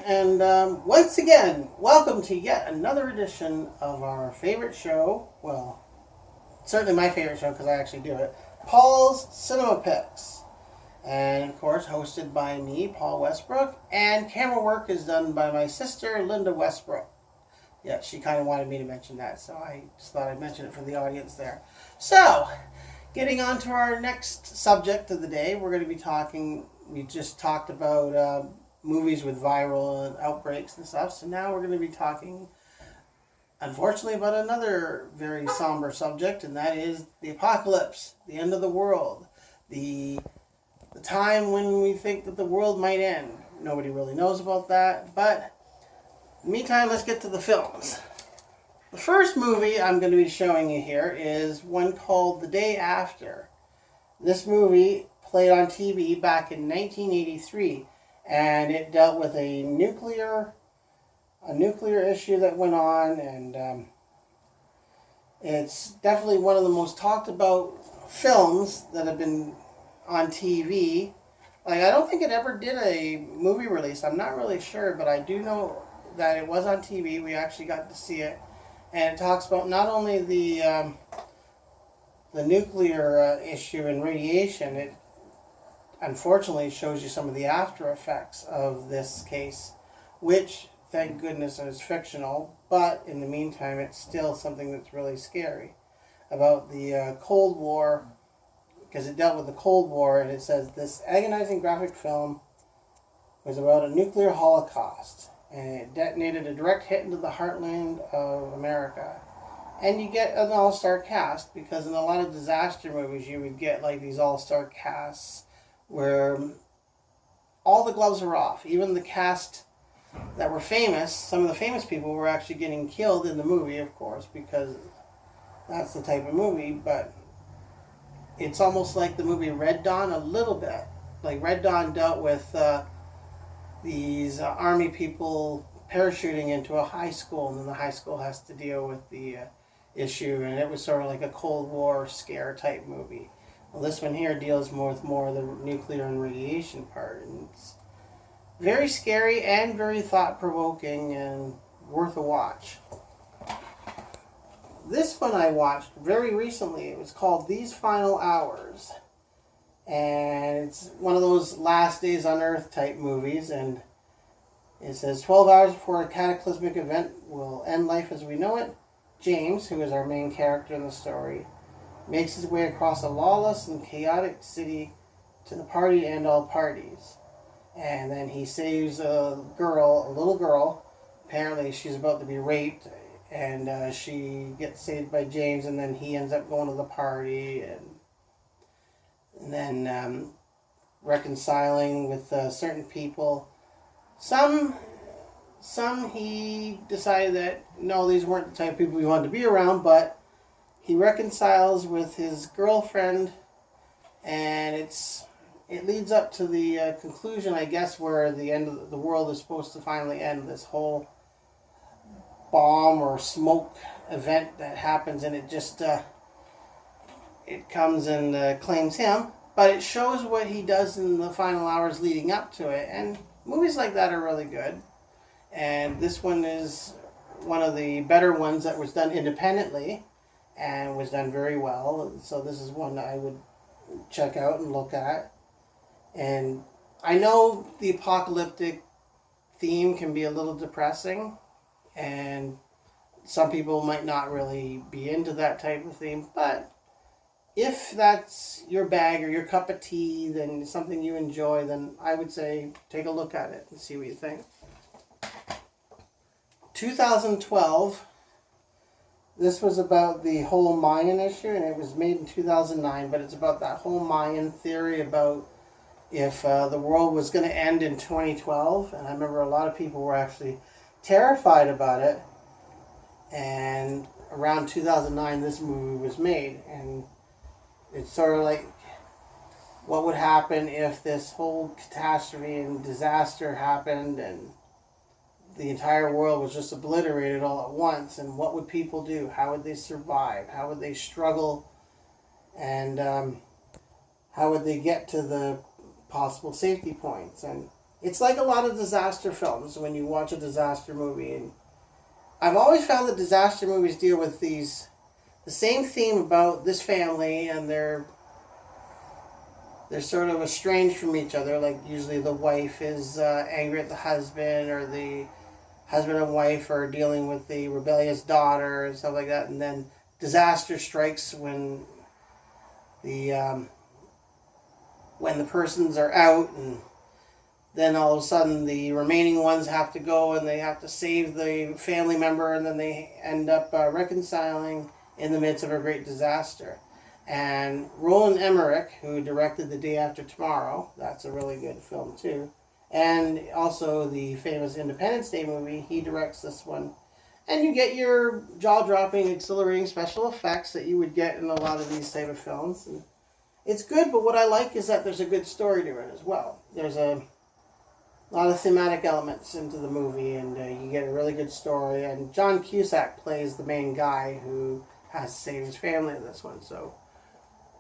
and once again, welcome to yet another edition of our favorite show. Well, certainly my favorite show because I actually do it. Paul's Cinema Picks, and of course, hosted by me, Paul Westbrook, and camera work is done by my sister, Linda Westbrook. Yeah, she kind of wanted me to mention that, so I just thought I'd mention it for the audience there. So, getting on to our next subject of the day, we're going to be talking. We just talked about movies with viral outbreaks and stuff. So now we're going to be talking, unfortunately, about another very somber subject, and that is the apocalypse, the end of the world, the time when we think that the world might end. Nobody really knows about that, but in the meantime, let's get to the films. The first movie I'm going to be showing you here is one called The Day After. This movie played on TV back in 1983. And it dealt with a nuclear issue that went on, and it's definitely one of the most talked about films that have been on TV. Like, I don't think it ever did a movie release. I'm not really sure, but I do know that it was on TV. We actually got to see it, and it talks about not only the nuclear issue and radiation. It unfortunately shows you some of the after effects of this case, which, thank goodness, is fictional, but in the meantime it's still something that's really scary about the Cold War, because it dealt with the Cold War, and it says this agonizing graphic film was about a nuclear holocaust, and it detonated a direct hit into the heartland of America. And you get an all-star cast, because in a lot of disaster movies you would get like these all-star casts where all the gloves are off. Even the cast that were famous, some of the famous people were actually getting killed in the movie, of course, because that's the type of movie, but it's almost like the movie Red Dawn a little bit. Like Red Dawn dealt with these army people parachuting into a high school, and then the high school has to deal with the issue, and it was sort of like a Cold War scare type movie. Well, this one here deals more with more of the nuclear and radiation part, and it's very scary and very thought-provoking and worth a watch. This one I watched very recently. It was called These Final Hours, and it's one of those Last Days on Earth type movies, and it says 12 hours before a cataclysmic event will end life as we know it, James, who is our main character in the story, makes his way across a lawless and chaotic city to the party to end all parties. And then he saves a little girl. Apparently she's about to be raped, and she gets saved by James, and then he ends up going to the party, and then reconciling with certain people. Some he decided that, no, these weren't the type of people he wanted to be around, but he reconciles with his girlfriend, and it leads up to the conclusion, I guess, where the end of the world is supposed to finally end. This whole bomb or smoke event that happens, and it just it comes and claims him. But it shows what he does in the final hours leading up to it, and movies like that are really good. And this one is one of the better ones that was done independently and was done very well. So this is one I would check out and look at. And I know the apocalyptic theme can be a little depressing, and some people might not really be into that type of theme, but if that's your bag or your cup of tea, then it's something you enjoy, then I would say take a look at it and see what you think. 2012, this was about the whole Mayan issue, and it was made in 2009, but it's about that whole Mayan theory about if the world was going to end in 2012, and I remember a lot of people were actually terrified about it, and around 2009 this movie was made, and it's sort of like what would happen if this whole catastrophe and disaster happened and the entire world was just obliterated all at once, and what would people do? How would they survive? How would they struggle? And how would they get to the possible safety points? And It's like a lot of disaster films when you watch a disaster movie. And I've always found that disaster movies deal with the same theme about this family, and they're sort of estranged from each other. Like usually the wife is angry at the husband, or the husband and wife are dealing with the rebellious daughter and stuff like that. And then disaster strikes the when the persons are out, and then all of a sudden the remaining ones have to go and they have to save the family member, and then they end up reconciling in the midst of a great disaster. And Roland Emmerich, who directed The Day After Tomorrow, that's a really good film too, and also the famous Independence Day movie, he directs this one. And you get your jaw-dropping, exhilarating special effects that you would get in a lot of these type of films. And it's good, but what I like is that there's a good story to it as well. There's a lot of thematic elements into the movie, and you get a really good story. And John Cusack plays the main guy who has to save his family in this one. So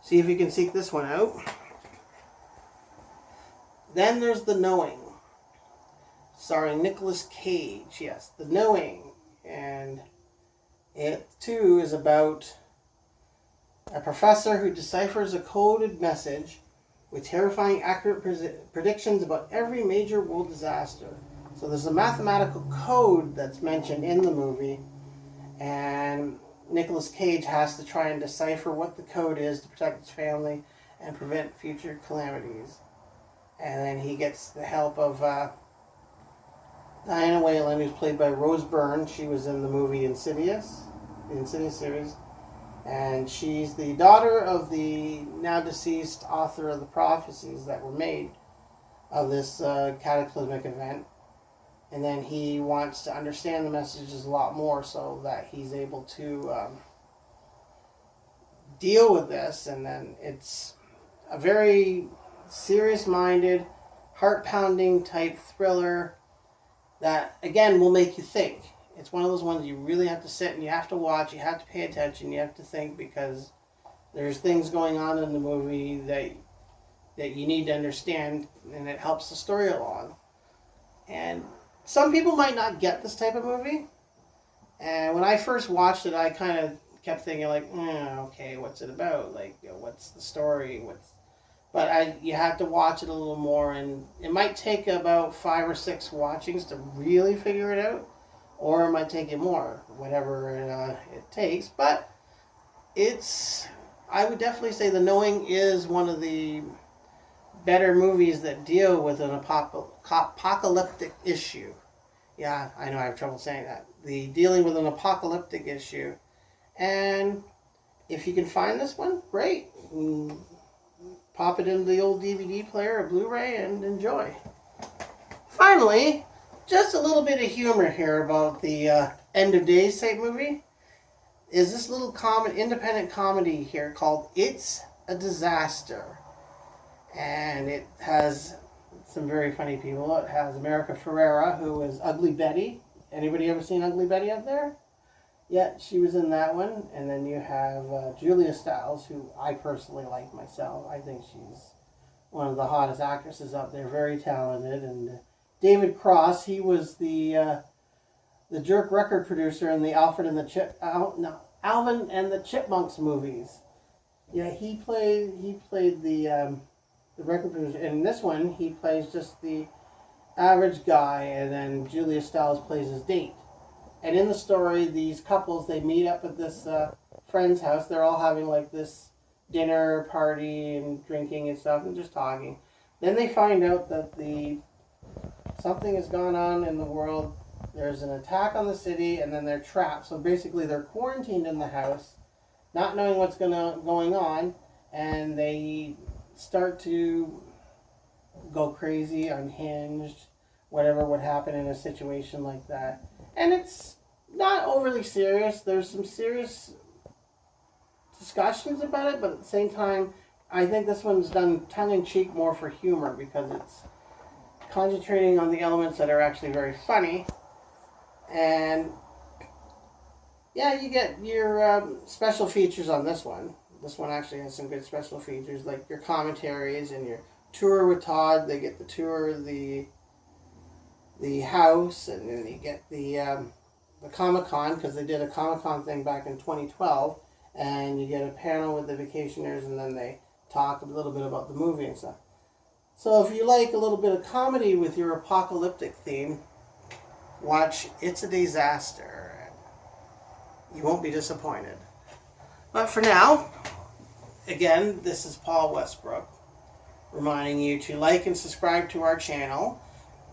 see if you can seek this one out. Then there's The Knowing, starring Nicolas Cage. Yes, The Knowing. And it, too, is about a professor who deciphers a coded message with terrifying accurate predictions about every major world disaster. So there's a mathematical code that's mentioned in the movie, and Nicolas Cage has to try and decipher what the code is to protect his family and prevent future calamities. And then he gets the help of Diana Whalen, who's played by Rose Byrne. She was in the movie Insidious, the Insidious series. And she's the daughter of the now deceased author of the prophecies that were made of this cataclysmic event. And then he wants to understand the messages a lot more so that he's able to deal with this. And then it's a very serious-minded, heart-pounding type thriller that, again, will make you think. It's one of those ones you really have to sit and you have to watch, you have to pay attention, you have to think, because there's things going on in the movie that you need to understand, and it helps the story along. And some people might not get this type of movie. And when I first watched it, I kind of kept thinking, like, okay, what's it about? Like, what's the story? But you have to watch it a little more, and it might take about 5 or 6 watchings to really figure it out, or it might take you more, whatever it takes. But I would definitely say The Knowing is one of the better movies that deal with an apocalyptic issue. Yeah, I know I have trouble saying that. The dealing with an apocalyptic issue. And if you can find this one, great. Pop it into the old DVD player or Blu-ray and enjoy. Finally, just a little bit of humor here about the End of Days type movie. Is this little independent comedy here called It's a Disaster. And it has some very funny people. It has America Ferrera, who is Ugly Betty. Anybody ever seen Ugly Betty out there? Yeah, she was in that one. And then you have Julia Stiles, who I personally like myself. I think she's one of the hottest actresses out there, very talented. And David Cross, he was the jerk record producer in the Alvin and the Chipmunks movies. Yeah, he played the record producer. In this one, he plays just the average guy, and then Julia Stiles plays his date. And in the story, these couples, they meet up at this friend's house. They're all having like this dinner party and drinking and stuff and just talking. Then they find out that something has gone on in the world. There's an attack on the city, and then they're trapped. So basically, they're quarantined in the house, not knowing what's going on, and they start to go crazy, unhinged, whatever would happen in a situation like that. And it's not overly serious. There's some serious discussions about it, but at the same time, I think this one's done tongue-in-cheek more for humor, because it's concentrating on the elements that are actually very funny. And yeah, you get your special features on this one. This one actually has some good special features, like your commentaries and your tour with Todd. They get the tour of the the house, and then you get the Comic-Con, because they did a Comic-Con thing back in 2012, and you get a panel with the vacationers, and then they talk a little bit about the movie and stuff. So if you like a little bit of comedy with your apocalyptic theme, watch It's a Disaster. You won't be disappointed. But for now, again, this is Paul Westbrook, reminding you to like and subscribe to our channel.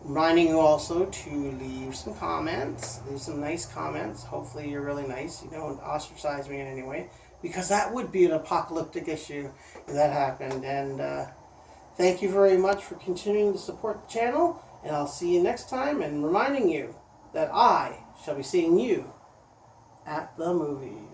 Reminding you also to leave some comments. Leave some nice comments. Hopefully you're really nice. You don't ostracize me in any way, because that would be an apocalyptic issue if that happened. And thank you very much for continuing to support the channel. And I'll see you next time. And reminding you that I shall be seeing you at the movies.